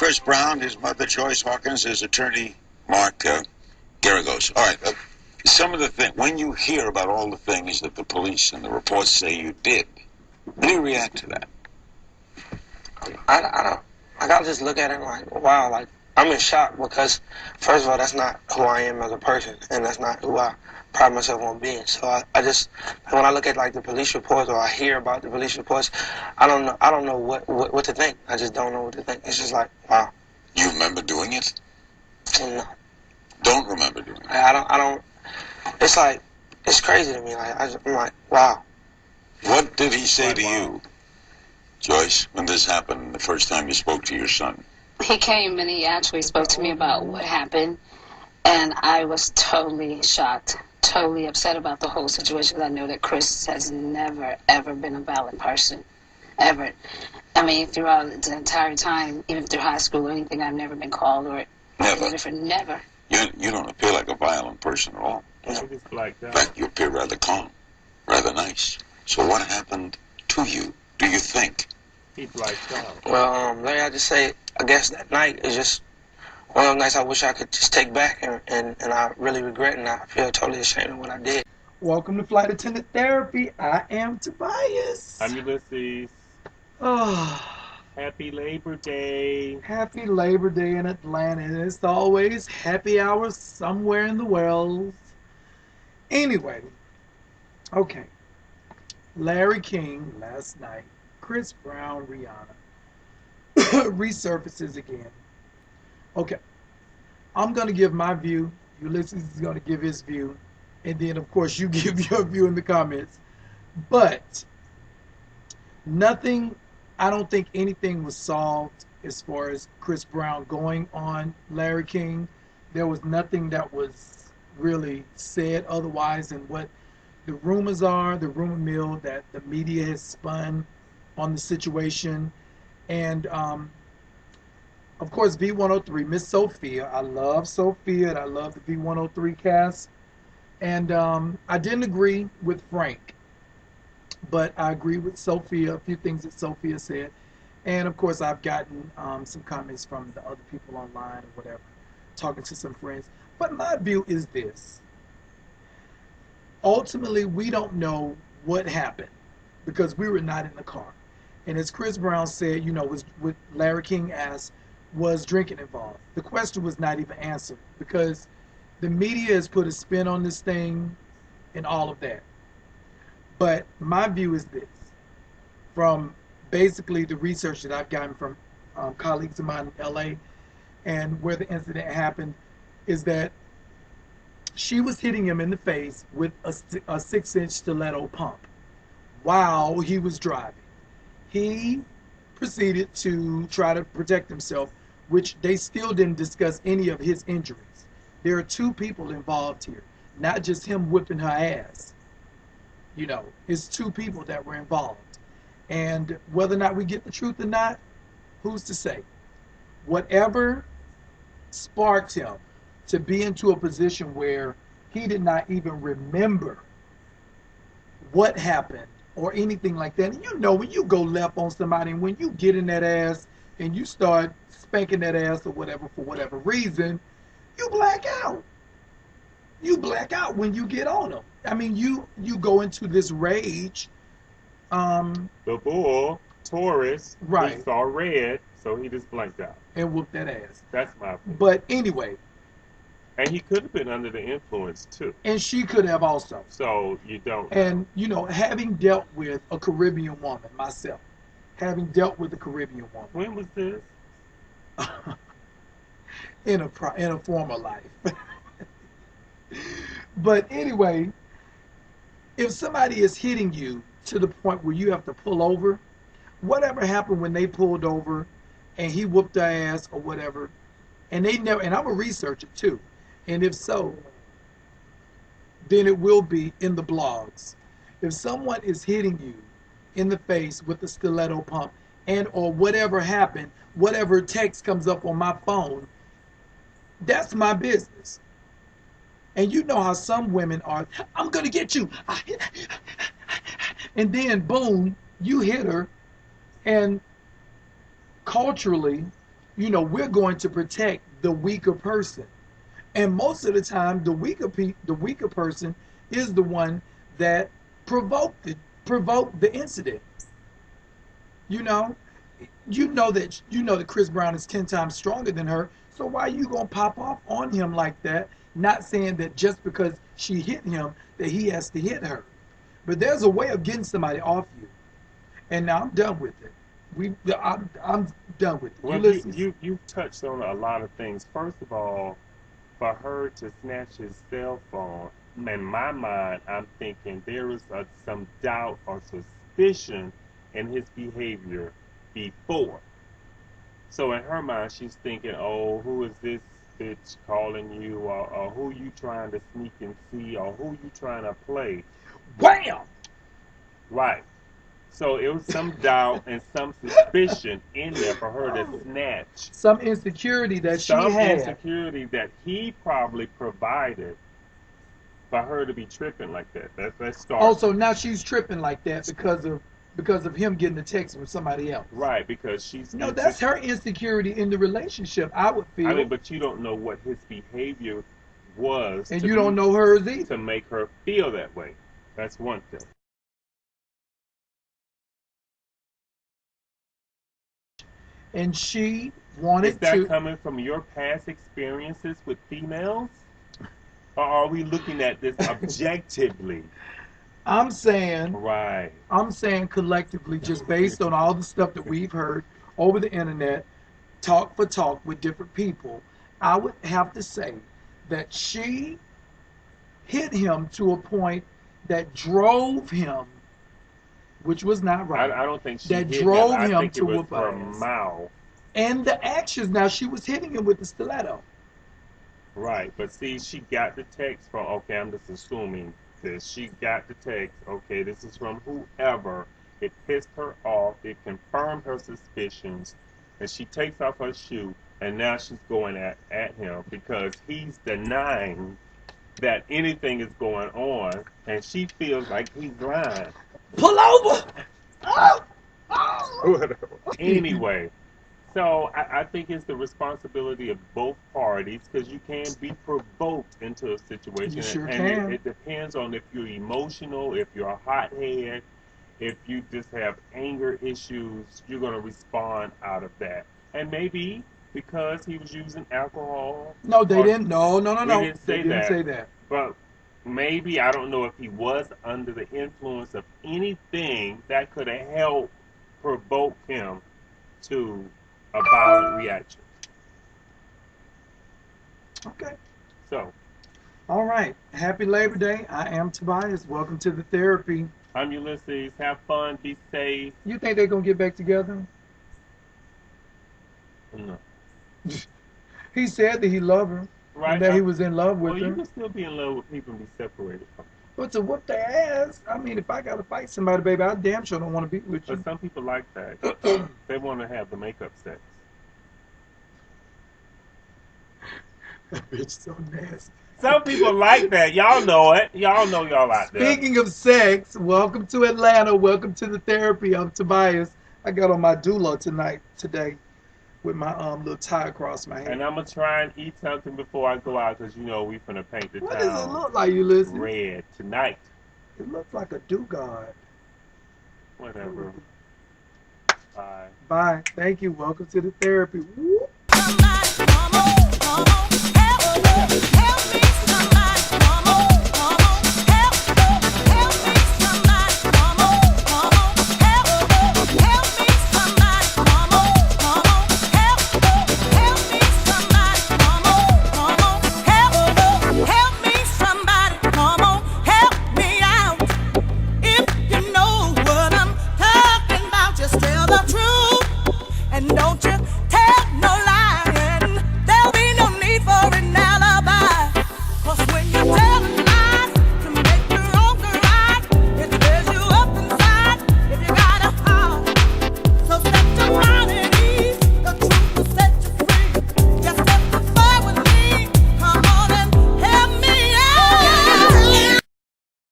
Chris Brown, his mother Joyce Hawkins, his attorney Mark Garagos. All right, some of the things, when you hear about all the things that the police and the reports say you did, how do you react to that? I don't. I gotta just look at it like, wow, like I'm in shock because, first of all, that's not who I am as a person, and that's not who I pride myself on being. So I just, when I look at like the police reports or I hear about the police reports, I don't know what to think. I just don't know what to think. It's just like, wow. You remember doing it? No. Don't remember doing it? I don't. It's like, it's crazy to me. Like I'm like, wow. What did he say to you, Joyce, when this happened the first time you spoke to your son? He came and he actually spoke to me about what happened, and I was totally shocked, totally upset about the whole situation. I know that Chris has never, ever been a violent person, ever. I mean, throughout the entire time, even through high school or anything, I've never been called or never. Different. Never. You don't appear like a violent person at all. In fact, you appear rather calm, rather nice. So what happened to you, do you think? He blacked out. Well, Larry, I just say, I guess that night is just one of those nights I wish I could just take back, and I really regret, and I feel totally ashamed of what I did. Welcome to Flight Attendant Therapy. I am Tobias. I'm Ulysses. Oh, happy Labor Day. Happy Labor Day in Atlanta. And it's always happy hour somewhere in the world. Anyway, okay. Larry King last night, Chris Brown, Rihanna resurfaces again. Okay, I'm going to give my view. Ulysses is going to give his view. And then, of course, you give your view in the comments. But nothing, I don't think anything was solved as far as Chris Brown going on Larry King. There was nothing that was really said otherwise than what the rumors are, the rumor mill that the media has spun on the situation. And, of course, V103, Miss Sophia. I love Sophia, and I love the V103 cast. And I didn't agree with Frank, but I agree with Sophia, a few things that Sophia said. And, of course, I've gotten some comments from the other people online or whatever, talking to some friends. But my view is this. Ultimately, we don't know what happened because we were not in the car. And as Chris Brown said, you know, was what Larry King asked, was drinking involved? The question was not even answered because the media has put a spin on this thing and all of that. But my view is this, from basically the research that I've gotten from colleagues of mine in LA and where the incident happened, is that she was hitting him in the face with a 6-inch stiletto pump while he was driving. He proceeded to try to protect himself, which they still didn't discuss any of his injuries. There are two people involved here, not just him whipping her ass. You know, it's two people that were involved. And whether or not we get the truth or not, who's to say? Whatever sparked him to be into a position where he did not even remember what happened or anything like that. And you know, when you go left on somebody and when you get in that ass and you start spanking that ass or whatever for whatever reason, you black out. You black out when you get on them. I mean, you go into this rage. The bull, Taurus, right, he saw red, so he just blanked out. And whooped that ass. That's my opinion. But anyway. And he could have been under the influence, too. And she could have also. So, you don't know. And, you know, having dealt with a Caribbean woman myself, having dealt with a Caribbean woman. When was this? in a former life. But anyway, if somebody is hitting you to the point where you have to pull over, whatever happened when they pulled over and he whooped their ass or whatever, and they never, and I'm a researcher too, and if so, then it will be in the blogs. If someone is hitting you in the face with a stiletto pump and or whatever happened, whatever text comes up on my phone, that's my business. And you know how some women are, I'm going to get you. And then, boom, you hit her. And culturally, we're going to protect the weaker person. And most of the time, the weaker person is the one that provoked the incident. You know, that Chris Brown is 10 times stronger than her. So why are you gonna pop off on him like that? Not saying that just because she hit him that he has to hit her, but there's a way of getting somebody off you. And now I'm done with it. I'm done with it. Well, you touched on a lot of things. First of all, for her to snatch his cell phone, in my mind, I'm thinking there is some doubt or suspicion in his behavior before. So in her mind, she's thinking, oh, who is this bitch calling you, or who you trying to sneak and see, or who you trying to play. Wham! Right. So it was some doubt and some suspicion in there for her to snatch. Some insecurity that she had. Some insecurity that he probably provided for her to be tripping like that. Let's start. Oh, so now she's tripping like that because of him getting a text from somebody else. Right, because she's... No, that's her insecurity in the relationship, I would feel. I mean, but you don't know what his behavior was. And you don't know hers either. To make her feel that way. That's one thing. And she wanted to... Is that coming from your past experiences with females? Or are we looking at this objectively? I'm saying... Right. I'm saying collectively, just based on all the stuff that we've heard over the internet, talk for talk with different people, I would have to say that she hit him to a point that drove him, which was not right. I don't think she that hit drove him. him I think to it was her ass. mouth. And the actions. Now she was hitting him with the stiletto. Right, but see, she got the text from. Okay, I'm just assuming this. She got the text. Okay, this is from whoever. It pissed her off. It confirmed her suspicions, and she takes off her shoe. And now she's going at him because he's denying that anything is going on, and she feels like he's lying. Pull over! Oh! Oh! Anyway, so I think it's the responsibility of both parties because you can be provoked into a situation. You sure and can. It depends on if you're emotional, if you're a hothead, if you just have anger issues, you're going to respond out of that. And maybe because he was using alcohol. No, they didn't. No. They didn't say that. But maybe, I don't know if he was under the influence of anything that could have helped provoke him to a violent reaction. Okay. So. All right. Happy Labor Day. I am Tobias. Welcome to the therapy. I'm Ulysses. Have fun. Be safe. You think they're going to get back together? No. He said that he loved her. Right. And that he was in love with her. Well, you can still be in love with people and be separated from them. But to whoop their ass, I mean, if I got to fight somebody, baby, I damn sure don't want to be with you. But some people like that. They want to have the makeup sex. That bitch so nasty. Some people like that. Y'all know it. Y'all know y'all out there. Speaking of sex, welcome to Atlanta. Welcome to the therapy. I'm Tobias. I got on my doula today with my little tie across my head. And I'm going to try and eat something before I go out because, you know, we finna paint the What town. does it look like, Ulysses? Red tonight. It looks like a dugard. Whatever. Bye. Bye. Thank you. Welcome to the therapy. Whoop. Come on, come on.